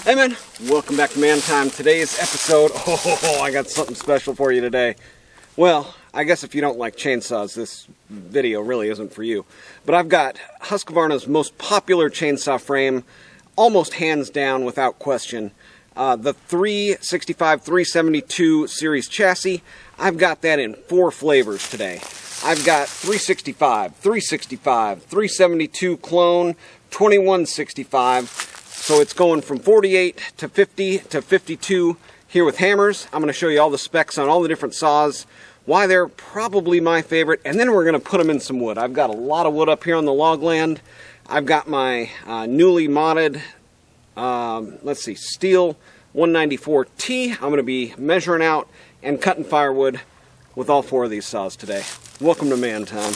Hey man, welcome back to Man Time. Today's episode, I got something special for you today. Well, I guess if you don't like chainsaws, this video really isn't for you. But I've got Husqvarna's most popular chainsaw frame, almost hands down without question. The 365 372 series chassis. I've got that in 4 flavors today. I've got 365, 365, 372 clone, 2165. So it's going from 48 to 50 to 52 here with hammers. I'm going to show you all the specs on all the different saws, why they're probably my favorite, and then we're going to put them in some wood. I've got a lot of wood up here on the log land. I've got my newly modded, steel 194T. I'm going to be measuring out and cutting firewood with all 4 of these saws today. Welcome to Man Time.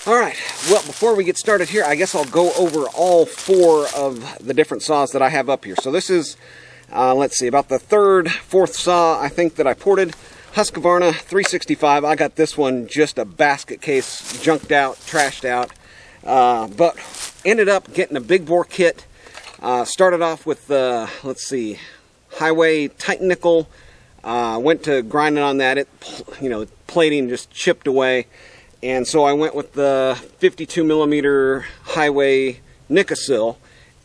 Alright, well, before we get started here, I guess I'll go over all 4 of the different saws that I have up here. So this is, let's see, about the 3rd, 4th saw, I think, that I ported. Husqvarna 365. I got this one just a basket case, junked out, trashed out. But ended up getting a big bore kit. Started off with, let's see, Highway Titan Nickel. Went to grinding on that. Plating just chipped away. And so I went with the 52 millimeter Highway Nicosil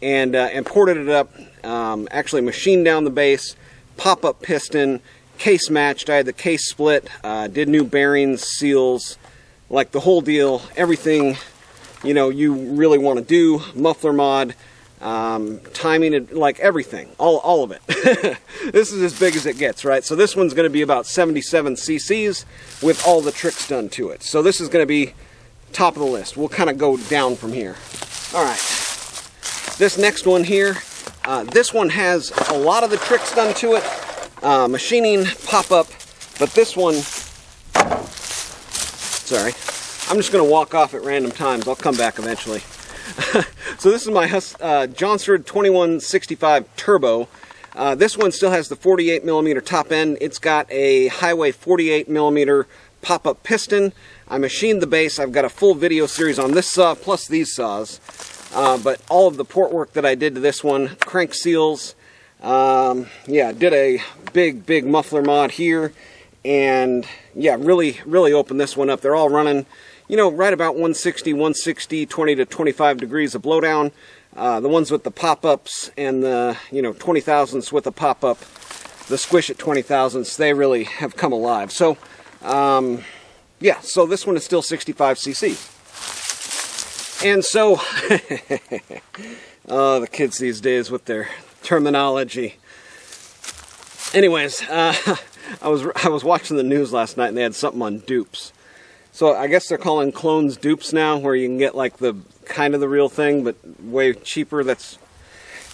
and ported it up, actually machined down the base, pop-up piston, case matched. I had the case split, did new bearings, seals, like the whole deal, everything, you really want to do, muffler mod, timing, like everything, all of it. This is as big as it gets, right? So this one's going to be about 77 cc's with all the tricks done to it. So this is going to be top of the list. We'll kind of go down from here. All right, this next one here, this one has a lot of the tricks done to it, machining, pop-up, but this one, sorry, I'm just going to walk off at random times. I'll come back eventually. So this is my Johnsrud 2165 Turbo. This one still has the 48 millimeter top end. It's got a Highway 48 millimeter pop-up piston. I machined the base. I've got a full video series on this saw plus these saws. But all of the port work that I did to this one, crank seals, did a big muffler mod here, and yeah, really opened this one up. They're all running, right about 160, 20 to 25 degrees of blowdown. The ones with the pop-ups and the, 20,000ths with the pop-up, the squish at 20,000ths, they really have come alive. So, so this one is still 65 cc. And so, the kids these days with their terminology. Anyways, I was watching the news last night and they had something on dupes. So I guess they're calling clones dupes now, where you can get like the kind of the real thing, but way cheaper.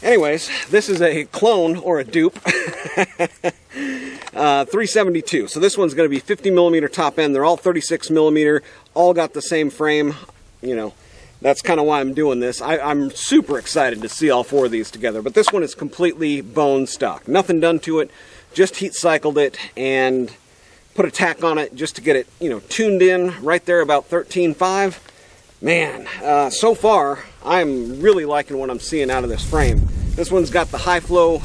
Anyways, this is a clone or a dupe. 372. So this one's going to be 50 millimeter top end. They're all 36 millimeter. All got the same frame. That's kind of why I'm doing this. I'm super excited to see all 4 of these together. But this one is completely bone stock. Nothing done to it. Just heat cycled it and put a tack on it just to get it, tuned in right there about 13.5. Man, so far, I'm really liking what I'm seeing out of this frame. This one's got the high flow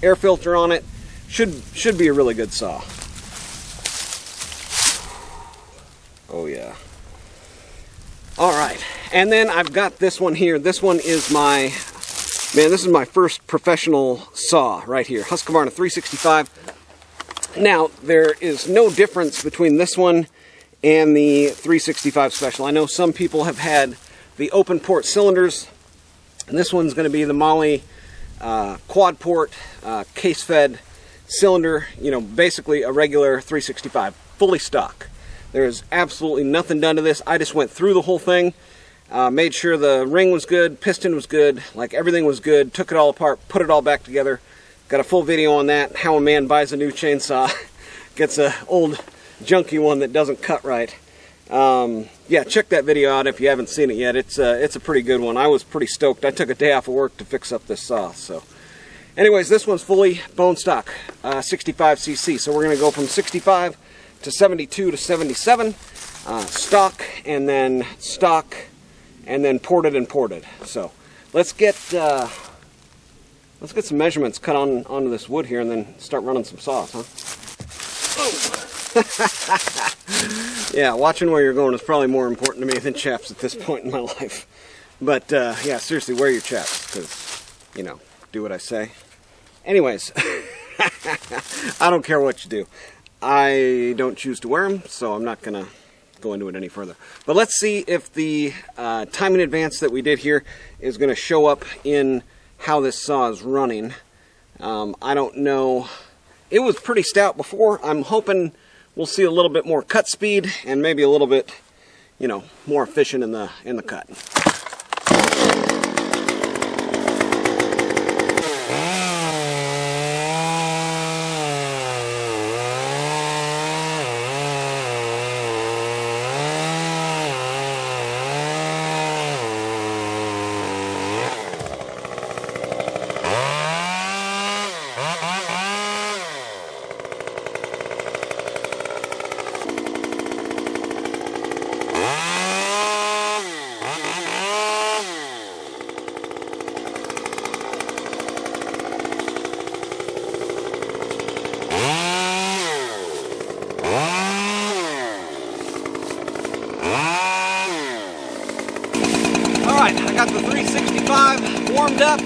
air filter on it. Should be a really good saw. Oh yeah. All right, and then I've got this one here. This one is this is my first professional saw right here. Husqvarna 365. Now, there is no difference between this one and the 365 Special. I know some people have had the open port cylinders, and this one's going to be the Molly quad port case fed cylinder, basically a regular 365, fully stock. There's absolutely nothing done to this. I just went through the whole thing, made sure the ring was good, piston was good, like everything was good, took it all apart, put it all back together. Got a full video on that, how a man buys a new chainsaw, gets an old junky one that doesn't cut right. Yeah, check that video out if you haven't seen it yet. It's a pretty good one. I was pretty stoked. I took a day off of work to fix up this saw. So, anyways, this one's fully bone stock, 65cc. So we're going to go from 65 to 72 to 77, stock, and then ported and ported. So let's get some measurements cut onto this wood here, and then start running some saws, huh? Yeah, watching where you're going is probably more important to me than chaps at this point in my life. But yeah, seriously, wear your chaps, because, you know, do what I say. Anyways, I don't care what you do. I don't choose to wear them, so I'm not going to go into it any further. But let's see if the timing advance that we did here is going to show up in how this saw is running. I don't know. It was pretty stout before. I'm hoping we'll see a little bit more cut speed and maybe a little bit, you know, more efficient in the cut. I got the 365 warmed up.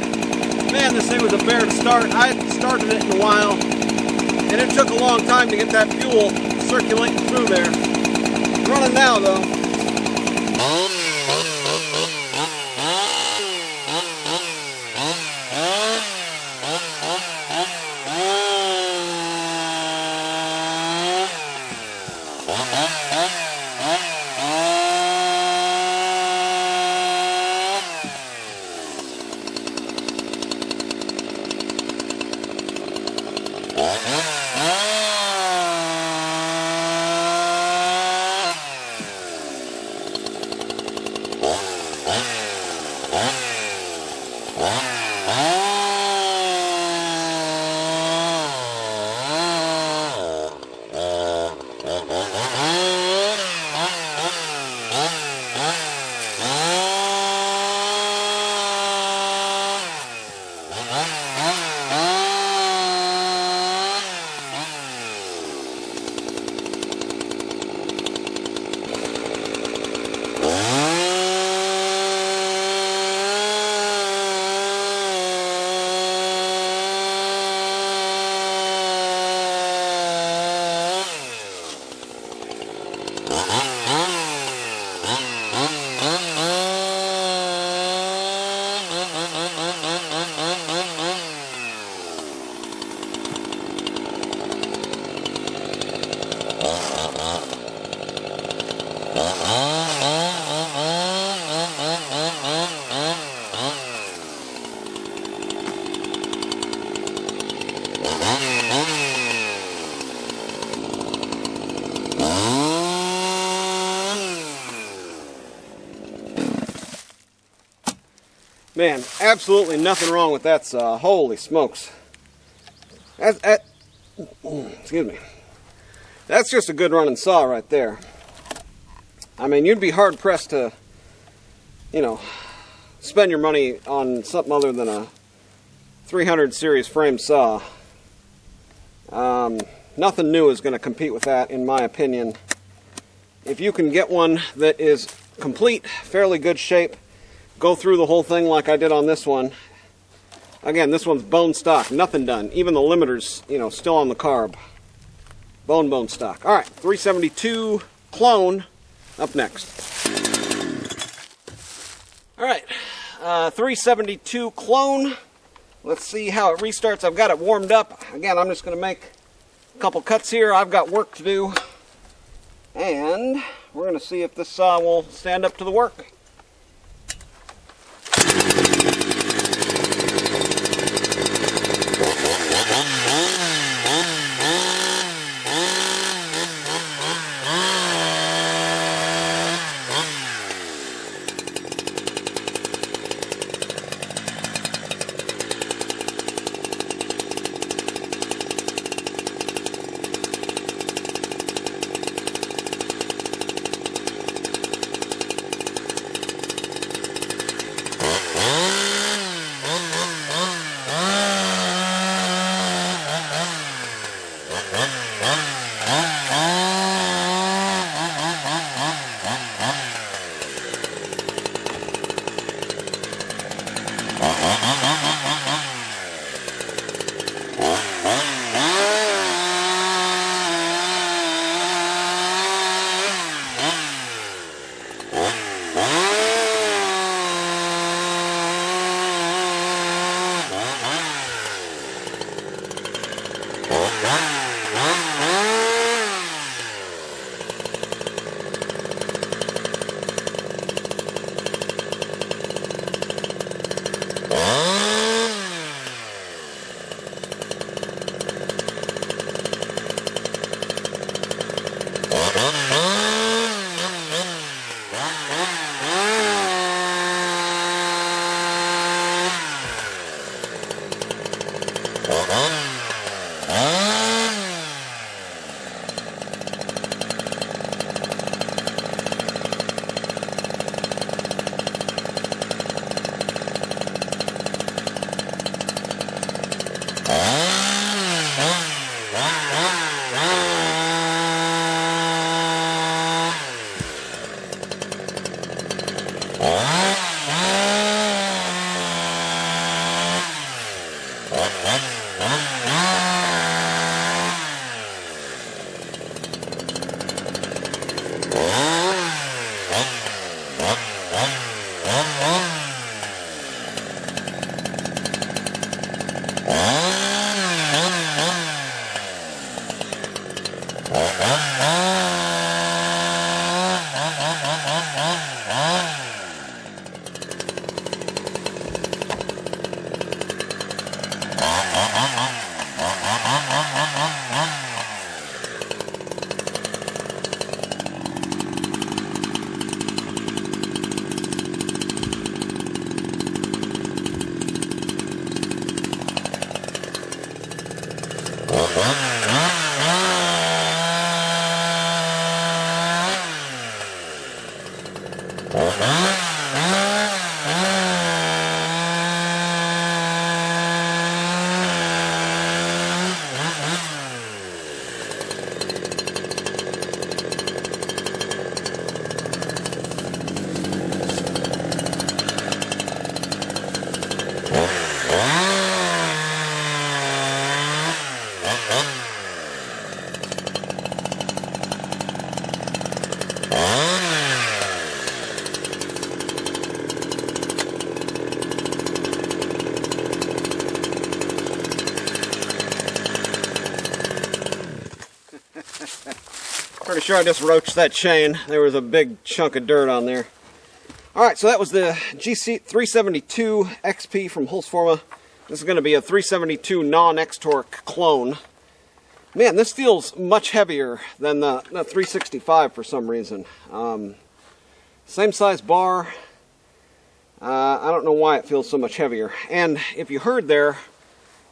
Man, this thing was a bear to start. I hadn't started it in a while, and it took a long time to get that fuel circulating through there. It's running now, though. Man, absolutely nothing wrong with that saw. Holy smokes. Excuse me. That's just a good running saw right there. I mean, you'd be hard pressed to, you know, spend your money on something other than a 300 series frame saw. Nothing new is going to compete with that, in my opinion. If you can get one that is complete, fairly good shape, go through the whole thing like I did on this one. Again, this one's bone stock, nothing done. Even the limiter's, you know, still on the carb. Bone stock. All right, 372 clone up next. All right, 372 clone. Let's see how it restarts. I've got it warmed up. Again, I'm just going to make a couple cuts here. I've got work to do. And we're going to see if this saw will stand up to the work. Pretty sure I just roached that chain. There was a big chunk of dirt on there. Alright, so that was the GC372 XP from Husqvarna. This is going to be a 372 non-X-Torque clone. Man, this feels much heavier than the 365 for some reason. Same size bar. I don't know why it feels so much heavier. And if you heard there,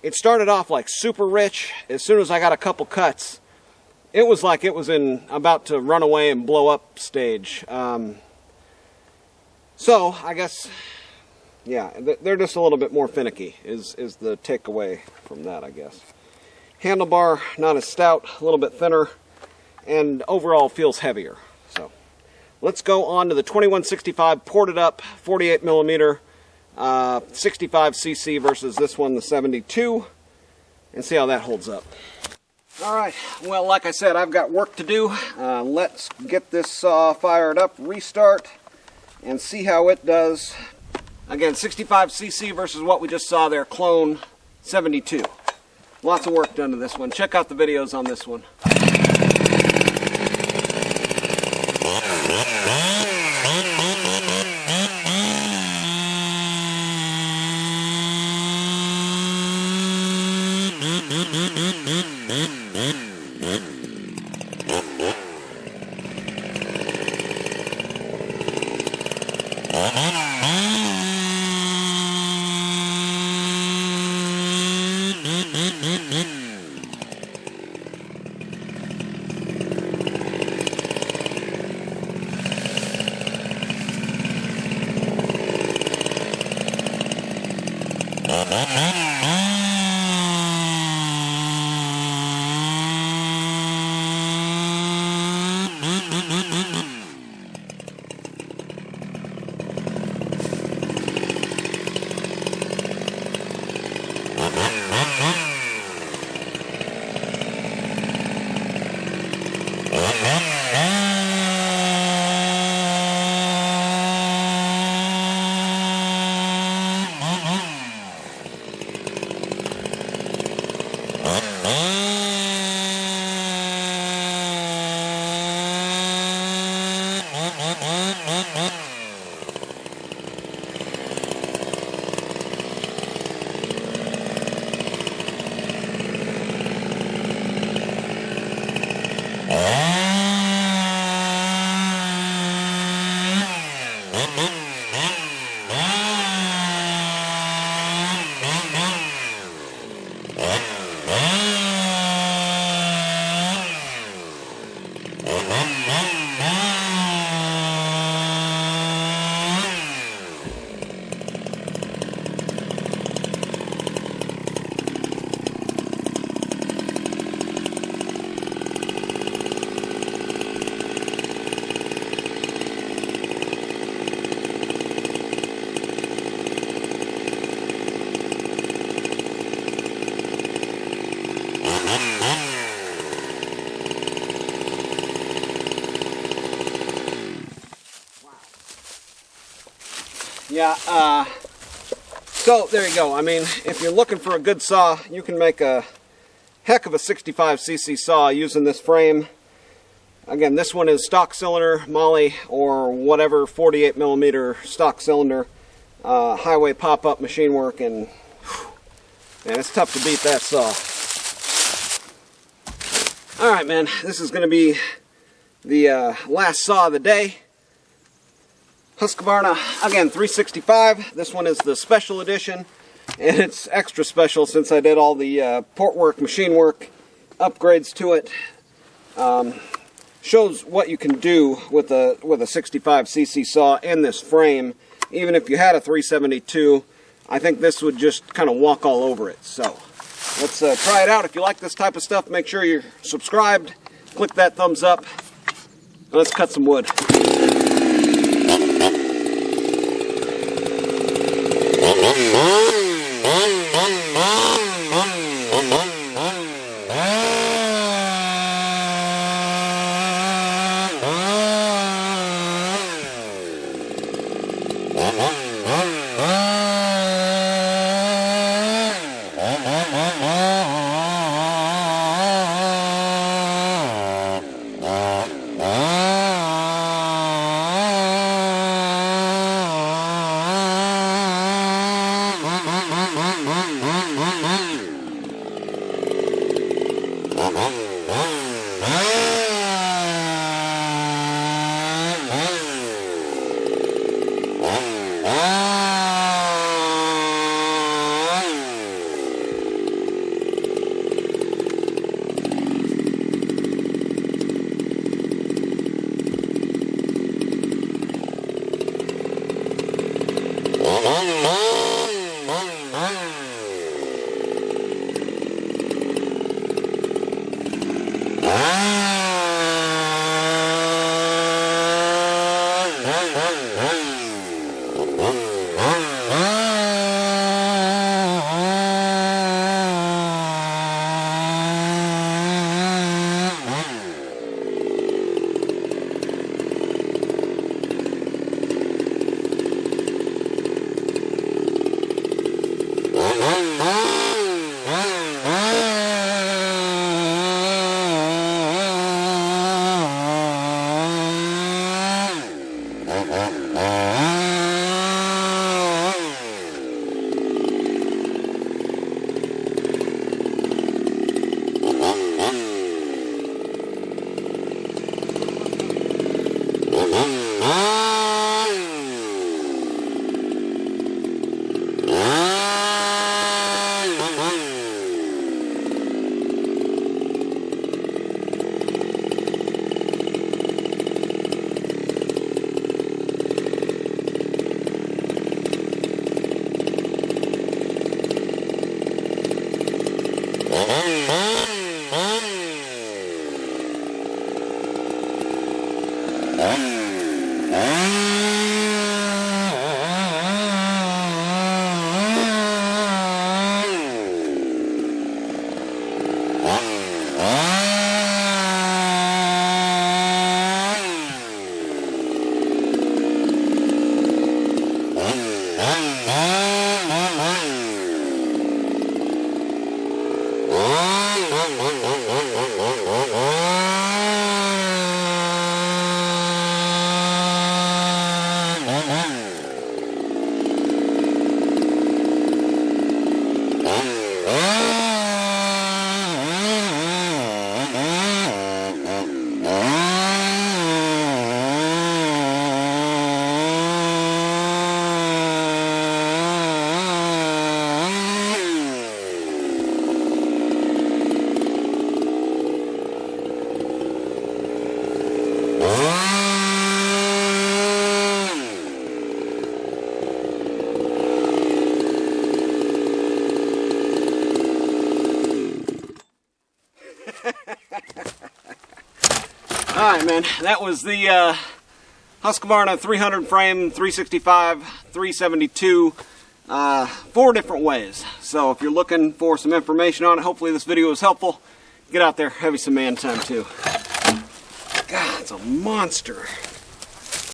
it started off like super rich. As soon as I got a couple cuts, it was like it was in about to run away and blow up stage. So I guess, yeah, they're just a little bit more finicky is the takeaway from that, I guess. Handlebar, not as stout, a little bit thinner, and overall feels heavier. So let's go on to the 2165 ported up 48 millimeter 65 cc versus this one, the 72, and see how that holds up. Alright, well, like I said, I've got work to do. Let's get this saw fired up, restart, and see how it does. Again, 65cc versus what we just saw there, clone 72. Lots of work done to this one. Check out the videos on this one. Yeah, so there you go. I mean, if you're looking for a good saw, you can make a heck of a 65cc saw using this frame. Again, this one is stock cylinder, Molly, or whatever 48mm stock cylinder, highway pop-up machine work, and man, it's tough to beat that saw. Alright, man, this is going to be the last saw of the day. Husqvarna, again, 365. This one is the special edition, and it's extra special since I did all the port work, machine work, upgrades to it. Shows what you can do with a 65cc saw in this frame. Even if you had a 372, I think this would just kind of walk all over it. So let's try it out. If you like this type of stuff, make sure you're subscribed. Click that thumbs up. And let's cut some wood. Alright, man, that was the Husqvarna 300 frame, 365, 372, 4 different ways. So if you're looking for some information on it, hopefully this video was helpful. Get out there, have you some man time too. God, it's a monster.